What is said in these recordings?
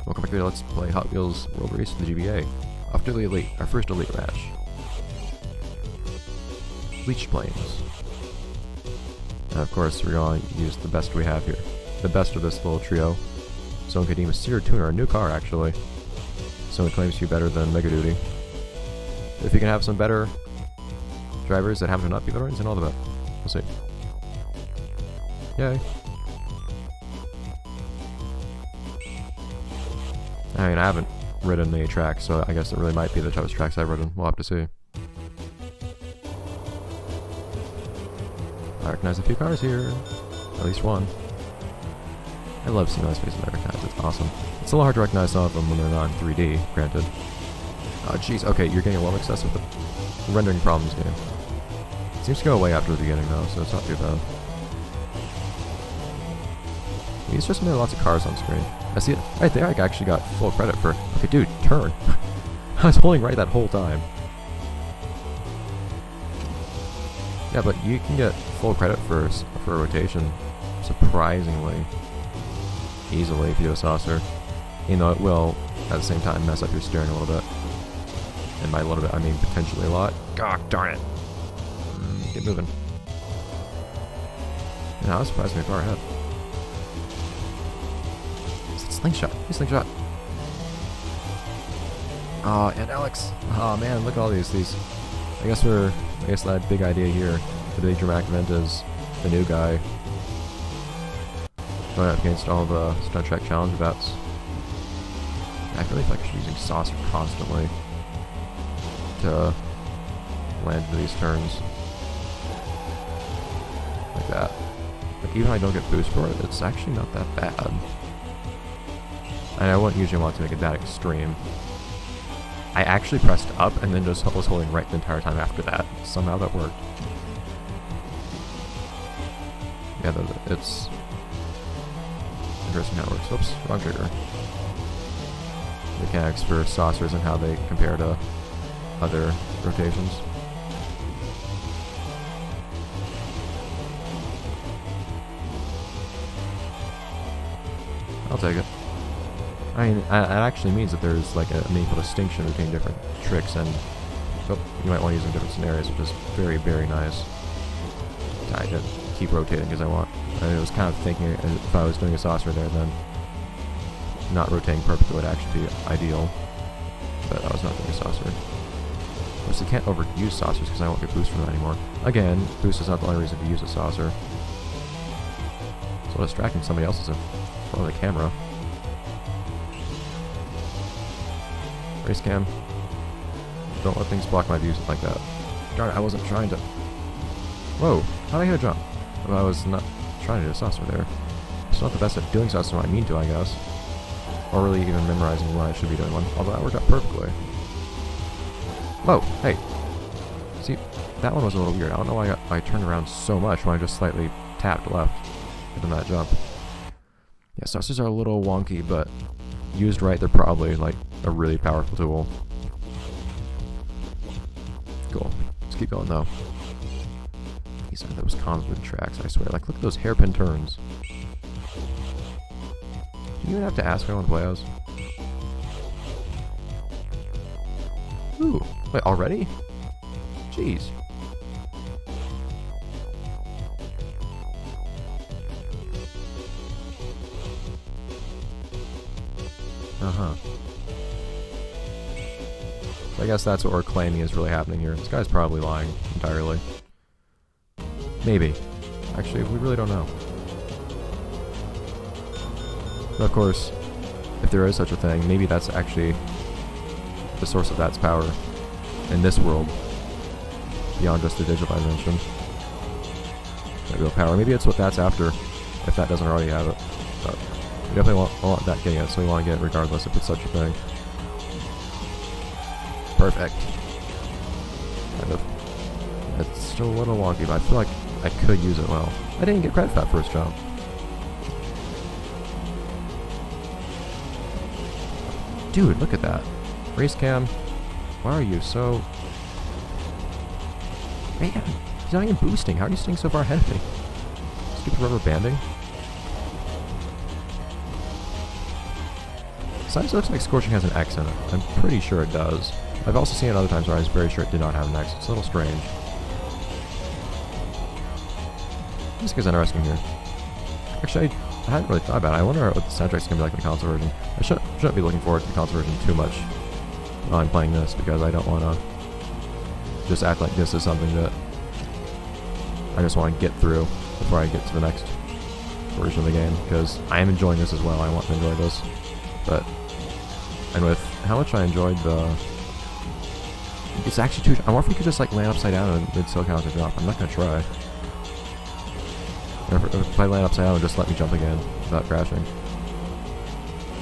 Welcome back to Let's Play Hot Wheels World Race for the GBA. Off to the Elite, our first Elite match. Bleached Plains. And of course, we're going to use the best we have here. The best of this little trio. Someone could deem a Sear Tuner, a new car actually. Someone claims to be better than Mega Duty. If you can have some better drivers that happen to not be veterans, then all the better. We'll see. Yay. I mean, I haven't ridden the track, so I guess it really might be the toughest tracks I've ridden. We'll have to see. I recognize a few cars here. At least one. I love seeing those faces I recognize. It's awesome. It's a little hard to recognize some of them when they're not in 3D, granted. Oh, jeez. Okay, you're getting a little excessive with the rendering problems game. It seems to go away after the beginning, though, so it's not too bad. It's just when there are lots of cars on screen. I see it right there. I actually got full credit for. Okay, dude, turn. I was holding right that whole time. Yeah, but you can get full credit for a rotation surprisingly easily if you do a saucer. Even though it will, at the same time, mess up your steering a little bit. And by a little bit, I mean potentially a lot. God darn it. Get moving. And I was surprised me far ahead. Slingshot. Hey, Slingshot. Oh, and Alex. Oh man, look at all these. I guess that big idea here, the big dramatic event is the new guy going up against all the Stunt Track Challenge vets. I really feel like I should be using Saucer constantly to land into these turns. Like that. Like even if I don't get boost for it, it's actually not that bad. And I wouldn't usually want to make it that extreme. I actually pressed up and then just was holding right the entire time after that. Somehow that worked. Yeah, it's interesting how it works. Oops, wrong trigger. Mechanics for saucers and how they compare to other rotations. I'll take it. I mean, it actually means that there's like a meaningful distinction between different tricks, and you might want to use them in different scenarios, which is very, very nice. I could keep rotating because I want. I was kind of thinking if I was doing a saucer there, then not rotating perfectly would actually be ideal. But I was not doing a saucer. Of course, you can't overuse saucers because I won't get boost from that anymore. Again, boost is not the only reason to use a saucer. So distracting somebody else is in front of the camera. Race cam. Don't let things block my views like that. Darn it, I wasn't trying to. Whoa, how did I hit a jump? Well, I was not trying to do a saucer there. It's not the best at doing saucer when I mean to, I guess. Or really even memorizing when I should be doing one. Although that worked out perfectly. Whoa, hey. See, that one was a little weird. I don't know why I turned around so much when I just slightly tapped left within that jump. Yeah, saucers are a little wonky, but used right, they're probably like a really powerful tool. Cool. Let's keep going though. These are those convoluted tracks, I swear. Like, look at those hairpin turns. Do you even have to ask anyone to play as? Ooh, wait, already? Jeez. Uh-huh. So I guess that's what we're claiming is really happening here. This guy's probably lying entirely. Maybe. Actually, we really don't know. But of course, if there is such a thing, maybe that's actually the source of that's power in this world, beyond just the digital dimension. That real power. Maybe it's what that's after, if that doesn't already have it. But we definitely want that getting it, so we want to get it regardless if it's such a thing. Perfect. Kind of. It's still a little wonky, but I feel like I could use it well. I didn't get credit for that first jump. Dude, look at that. Race cam, why are you so... Man, he's not even boosting. How are you staying so far ahead of me? Stupid rubber banding. Besides, it looks like Scorching has an X in it. I'm pretty sure it does. I've also seen it other times where I was very sure it did not have an X. It's a little strange. This guy's interesting here. Actually, I hadn't really thought about it. I wonder what the soundtrack's going to be like in the console version. I shouldn't be looking forward to the console version too much while I'm playing this, because I don't want to just act like this is something that I just want to get through before I get to the next version of the game, because I am enjoying this as well. I want to enjoy this. But, and with how much I enjoyed the... It's actually too... I wonder if we could just like land upside down and it'd still count as a drop. I'm not going to try. If I land upside down, just let me jump again without crashing.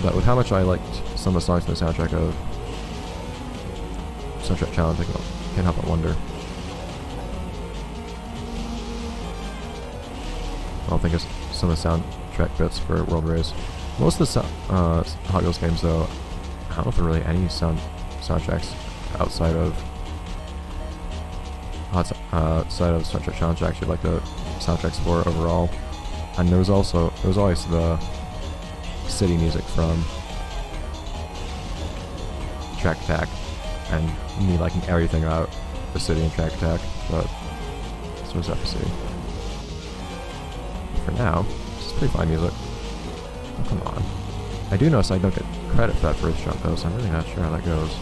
But with how much I liked some of the songs in the soundtrack of Soundtrack Challenge, I can't help but wonder. I don't think it's some of the soundtrack bits for World Race. Most of the Hot Wheels games, though, I don't know if there are really any soundtracks outside of Soundtrack Challenge. I actually like the soundtracks for overall. And there was always the city music from Track Attack, and me liking everything about the city and Track Attack, but this was have to see. For now, this is pretty fine music. Oh, come on. I do notice I don't get credit for that first jump though, so I'm really not sure how that goes.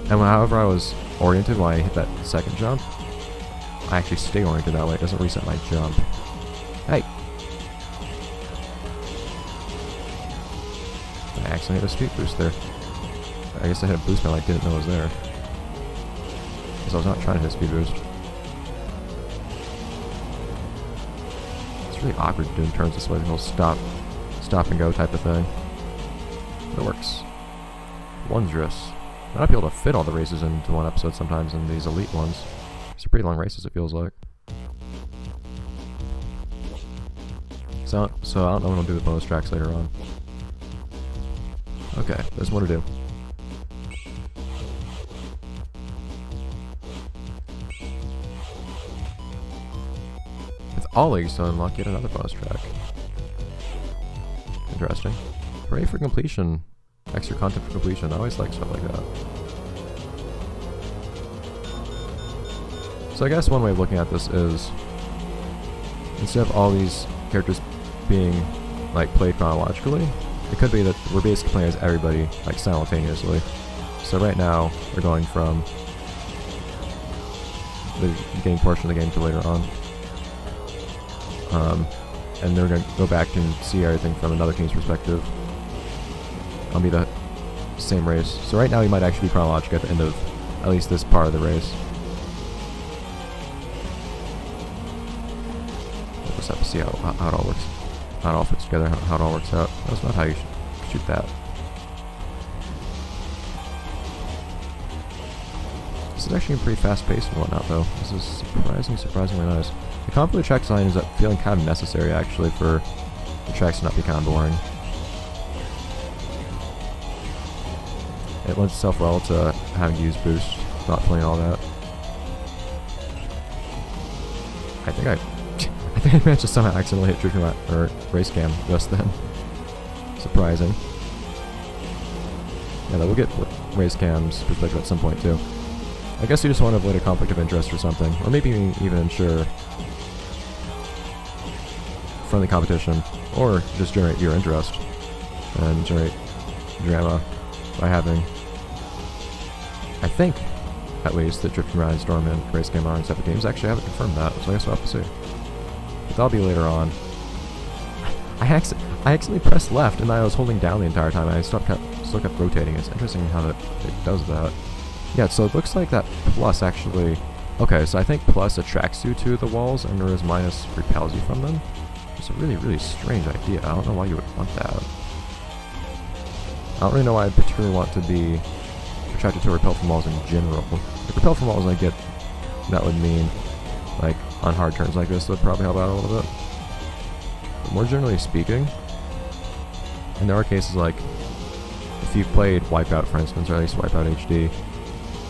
And however I was oriented when I hit that second jump, I actually stay oriented that way. It doesn't reset my jump. Hey! I accidentally hit a speed boost there. I guess I hit a boost now I didn't know it was there. Because I was not trying to hit a speed boost. It's really awkward doing turns this way. The whole stop and go type of thing. But it works. Wondrous. I might be able to fit all the races into one episode sometimes in these elite ones. These are pretty long races, it feels like. So I don't know when I'll do the bonus tracks later on. Okay, there's more to do. With all leagues to unlock yet another bonus track. Interesting. Hooray for completion. Extra content for completion. I always like stuff like that. So I guess one way of looking at this is, instead of all these characters being like played chronologically, it could be that we're basically playing as everybody like simultaneously. So right now we're going from the beginning portion of the game to later on. And then we're going to go back and see everything from another team's perspective. It'll be the same race. So right now we might actually be chronological at the end of at least this part of the race. We'll just have to see how it all works. How it all fits together, how it all works out. That's not how you shoot that. This is actually pretty fast paced and whatnot though. This is surprisingly nice. The convoluted track design ends up feeling kind of necessary actually for the tracks to not be kind of boring. It lends itself well to having to use boost, not playing all that. I think I managed to somehow accidentally hit Drifting or Race Cam just then. Surprising. Yeah, we'll get Race Cam's perspective at some point too. I guess you just want to avoid a conflict of interest or something, or maybe even ensure friendly competition, or just generate your interest and generate drama by having, I think, at least, that Drifting Ride, Storm, and Race Game are in separate games. Actually, I haven't confirmed that, so I guess we'll have to see. But that'll be later on. I accidentally pressed left, and I was holding down the entire time, and I still kept rotating. It's interesting how it does that. Yeah, so it looks like that plus actually... Okay, so I think plus attracts you to the walls, and whereas minus repels you from them. It's a really, really strange idea. I don't know why you would want that. I don't really know why I particularly want to be attracted to repel from walls in general. If repel from walls, I get that would mean, like, on hard turns like this, that would probably help out a little bit. But more generally speaking, and there are cases like, if you've played Wipeout, for instance, or at least Wipeout HD,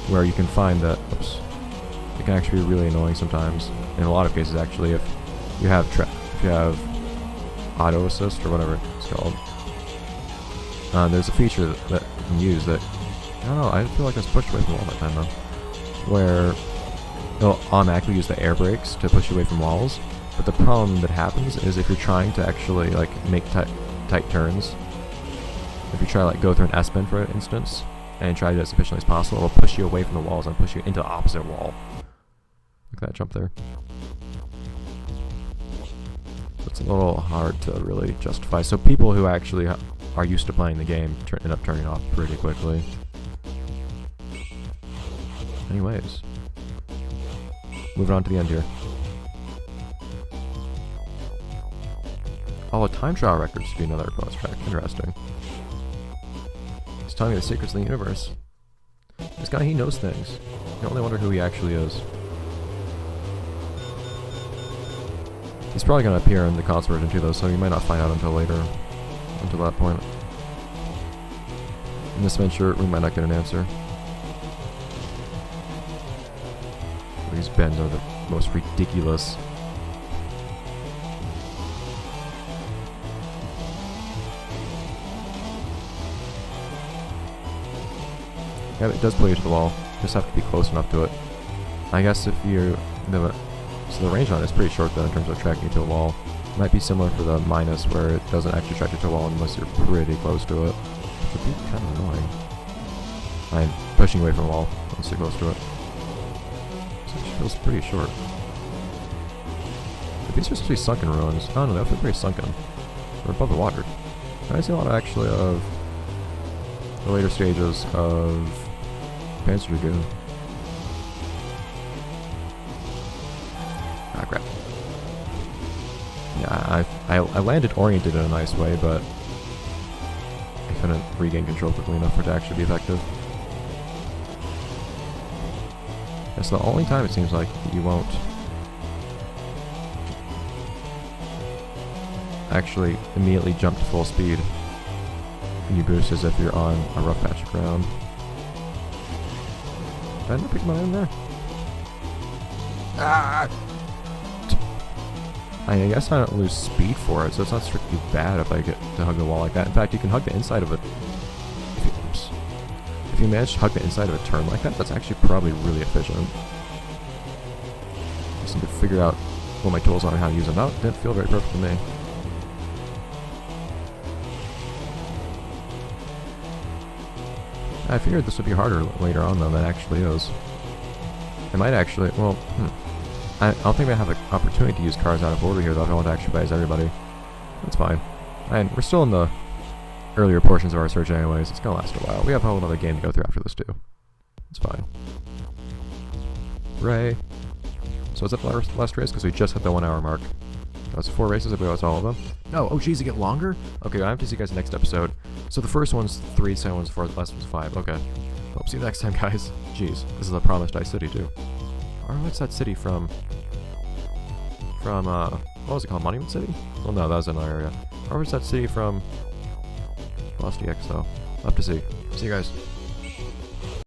where you can find that, it can actually be really annoying sometimes. In a lot of cases, actually, if you have auto assist or whatever it's called, there's a feature that you can use that, I don't know, I feel like I was pushed away from the wall that time though, where it'll automatically use the air brakes to push you away from walls, but the problem that happens is if you're trying to actually like make tight turns, if you try to like go through an S-bend for instance, and try to do it as efficiently as possible, it'll push you away from the walls and push you into the opposite wall. Look at that jump there. It's a little hard to really justify. So people who actually are used to playing the game end up turning off pretty quickly. Anyways, moving on to the end here. Oh, a time trial record should be another bonus track. Interesting. He's telling me the secrets of the universe. This guy, he knows things. You only wonder who he actually is. He's probably going to appear in the console version too, though, so you might not find out until later, until that point. In this venture, we might not get an answer. These bends are the most ridiculous. Yeah, it does pull you to the wall. You just have to be close enough to it. I guess if you... So the range on it is pretty short then in terms of tracking you to a wall. It might be similar for the minus where it doesn't actually track you to a wall unless you're pretty close to it. Which would be kind of annoying. I'm pushing away from a wall once you're close to it. So it feels pretty short. But these are supposed to be sunken ruins. Oh no, they feel pretty sunken. They're above the water. I see a lot actually of the later stages of Panzer Dragoon. Ah, crap. Yeah, I landed oriented in a nice way, but I couldn't regain control quickly enough for it to actually be effective. That's the only time it seems like you won't actually immediately jump to full speed when you boost as if you're on a rough patch of ground. Did I not pick mine in there? Ah! I guess I don't lose speed for it, so it's not strictly bad if I get to hug the wall like that. In fact, you can hug the inside of it. If you manage to hug the inside of a turn like that, that's actually probably really efficient. Just need to figure out what my tools are and how to use them. That didn't feel very perfect to me. I figured this would be harder later on though than it actually is. I might actually, well, I don't think I have an opportunity to use cars out of order here though if I want to actually advise everybody. That's fine. And we're still in the earlier portions of our search anyways. It's gonna last a while. We have a whole other game to go through after this too. It's fine. Hooray. So is that the last race? Because we just hit the 1 hour mark. That's 4 races, I believe that's all of them. No, oh geez, they get longer? Okay, I have to see you guys next episode. So the first one's 3, second one's 4, the last one's 5. Okay. Well, see you next time, guys. Jeez, this is a Promised Ice City too. Or what's that city from? What was it called? Monument City? Well, no, that was another area. Or was that city from Lost EX, though? I'll have to see. See you guys.